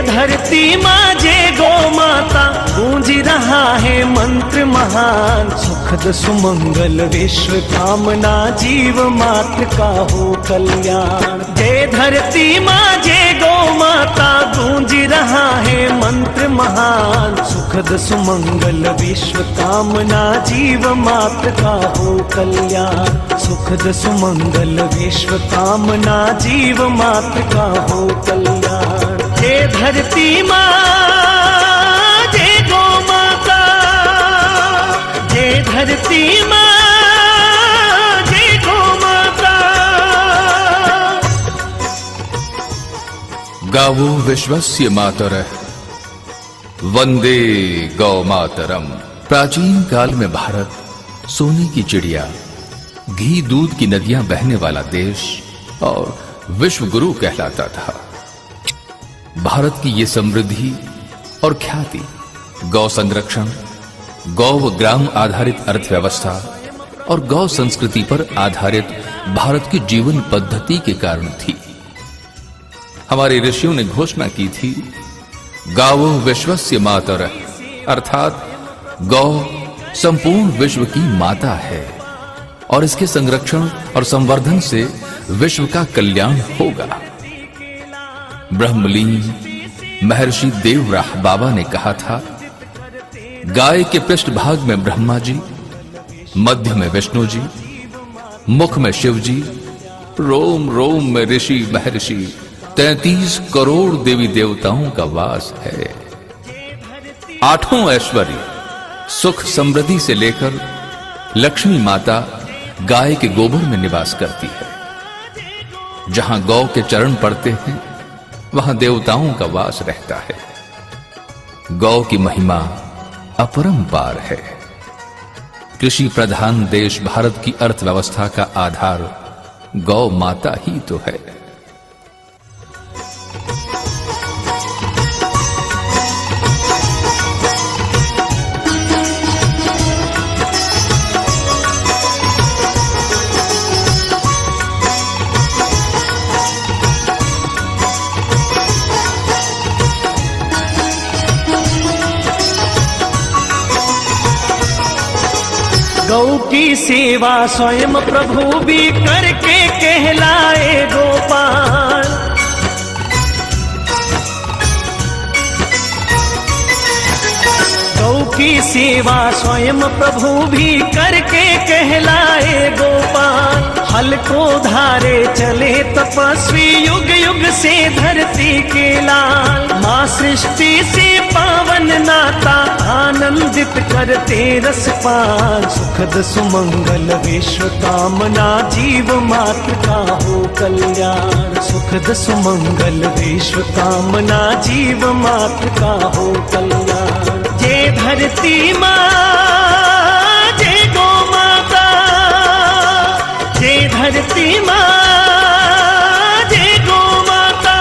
धरती माँ जय गौ माता गूंज रहा है मंत्र महान। सुखद सुमंगल विश्व कामना जीव मात्र का हो कल्याण। जय धरती माँ जय गौ माता गूंज रहा है मंत्र महान। सुखद सुमंगल विश्व कामना जीव मात्र का हो कल्याण। सुखद सुमंगल विश्व कामना जीव मात्र का हो कल्याण। जय धरती माँ जय गौ माता, जय धरती माँ जय गौ माता। गावो विश्वस्य मातरः वंदे गौ मातरम। प्राचीन काल में भारत सोने की चिड़िया, घी दूध की नदियां बहने वाला देश और विश्व गुरु कहलाता था। भारत की ये समृद्धि और ख्याति गौ संरक्षण, गौ व ग्राम आधारित अर्थव्यवस्था और गौ संस्कृति पर आधारित भारत की जीवन पद्धति के कारण थी। हमारे ऋषियों ने घोषणा की थी, गावो विश्वस्य मातरः, अर्थात गौ संपूर्ण विश्व की माता है और इसके संरक्षण और संवर्धन से विश्व का कल्याण होगा। ब्रह्मलीन महर्षि देवराह बाबा ने कहा था, गाय के पृष्ठभाग में ब्रह्मा जी, मध्य में विष्णु जी, मुख में शिव जी, रोम रोम में ऋषि महर्षि, 33 करोड़ देवी देवताओं का वास है। आठों ऐश्वर्य सुख समृद्धि से लेकर लक्ष्मी माता गाय के गोबर में निवास करती है। जहां गौ के चरण पड़ते हैं वहां देवताओं का वास रहता है। गौ की महिमा अपरंपार है। कृषि प्रधान देश भारत की अर्थव्यवस्था का आधार गौ माता ही तो है। गौ की सेवा स्वयं प्रभु भी करके कहलाए गोपाल। गौ की सेवा स्वयं प्रभु भी करके कहलाए गोपाल। हल को धारे चले तपस्वी युग युग से धरती के लाल। माँ सृष्टि से पावन नाता आनंदित करते रसपान। सुखद सुमंगल विश्व कामना जीव मात्र का हो कल्याण। सुखद सुमंगल विश्व कामना जीव मात्र का हो कल्याण। जय धरती माँ, जय गौ माता, जय धरती माँ, जय गौ माता।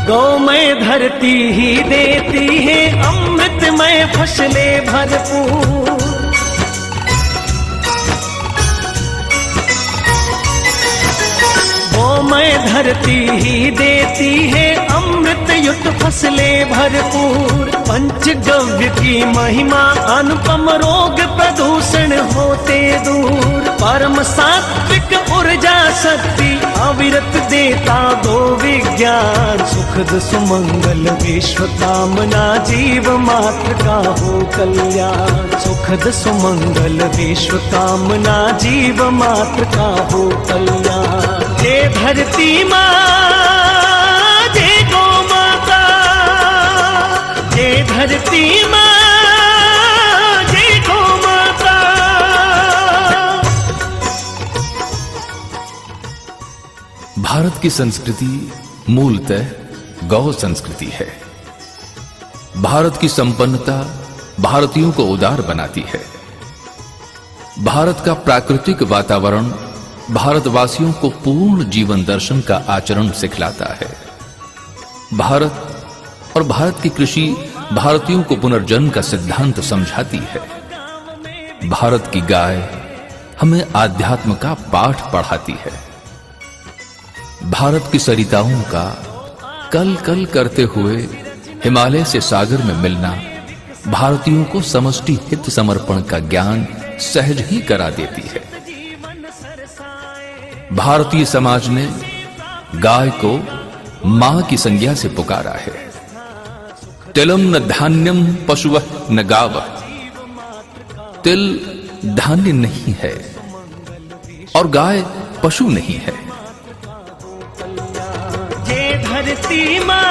गौमय धरती ही देती है अमृतमय फसलें भरपूर। गौमय धरती ही देती है अमृतयुक्त फसलें भरपूर। पंचगव्य की महिमा अनुपम, रोग प्रदूषण होते दूर। परम सात्विक ऊर्जा शक्ति अविरत देता दो विज्ञान। सुखद सुमंगल विश्व कामना जीव मात्र का हो कल्याण। सुखद सुमंगल विश्व कामना जीव मात्र का हो कल्याण। जय धरती माँ, जय गौ माता, जय धरती माँ, जय गौ माता। भारत की संस्कृति मूलतः गौ संस्कृति है। भारत की संपन्नता भारतीयों को उदार बनाती है। भारत का प्राकृतिक वातावरण भारतवासियों को पूर्ण जीवन दर्शन का आचरण सिखलाता है। भारत और भारत की कृषि भारतीयों को पुनर्जन्म का सिद्धांत समझाती है। भारत की गाय हमें आध्यात्म का पाठ पढ़ाती है। भारत की सरिताओं का कल कल करते हुए हिमालय से सागर में मिलना भारतीयों को समष्टि हित समर्पण का ज्ञान सहज ही करा देती है। भारतीय समाज ने गाय को मां की संज्ञा से पुकारा है। तिलम न धान्यम पशुवः न गावः। तिल धान्य नहीं है और गाय पशु नहीं है। धरती माँ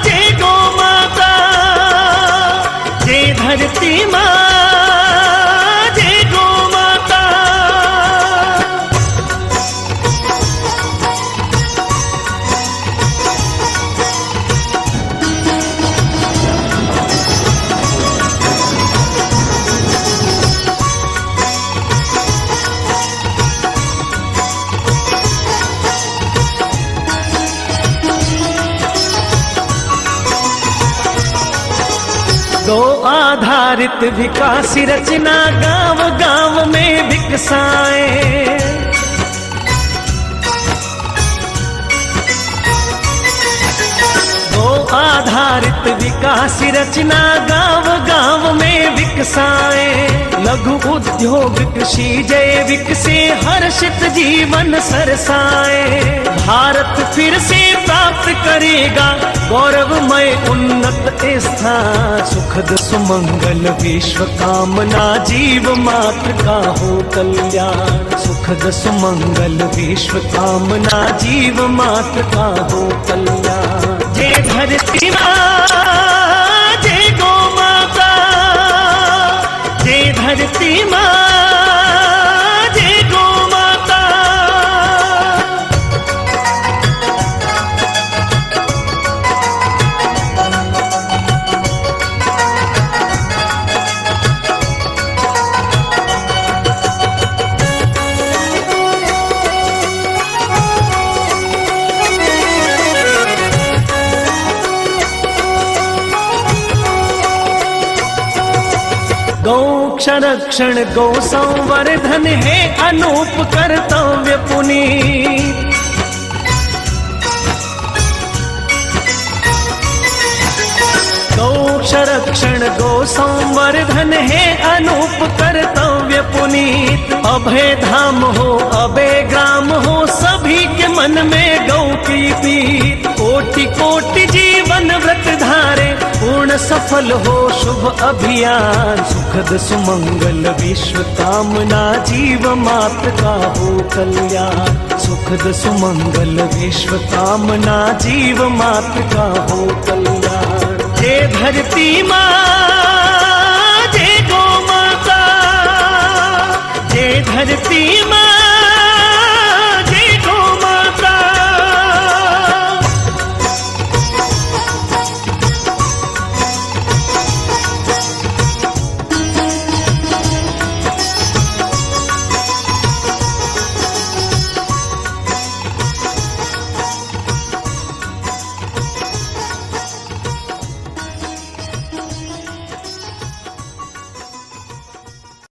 जय गौ माता, जय धरती माँ जय गौ माता। गौ आधारित विकास रचना गांव गांव में विकसाए, गौ आधारित विकास रचना गांव गांव में विकसाए। लघु उद्योग कृषि जैविक से हर्षित जीवन सरसाए। भारत फिर से प्राप्त करेगा गौरवमय उन्नत स्थान। सुखद सुमंगल विश्व कामना जीव मात्र का हो कल्याण। सुखद सुमंगल विश्व कामना जीव मात्र का हो कल्याण। जय धरती माँ जय गौ माता, जय धरती माँ जय गौ माता। गौ संरक्षण गौ संवर्धन है अनूप कर्तव्य पुनीत। गौ संरक्षण गौ संवर्धन है अनूप कर्तव्य पुनीत। अभय धाम हो अभय ग्राम हो सभी के मन में गौ की प्रीत। कोटि कोटि जीवन व्रत धारे पूर्ण सफल हो शुभ अभियान। सुखद सुमंगल विश्व कामना जीव मात्र का हो कल्याण। सुखद सुमंगल विश्व कामना जीव मात्र का हो कल्याण। जय धरती माँ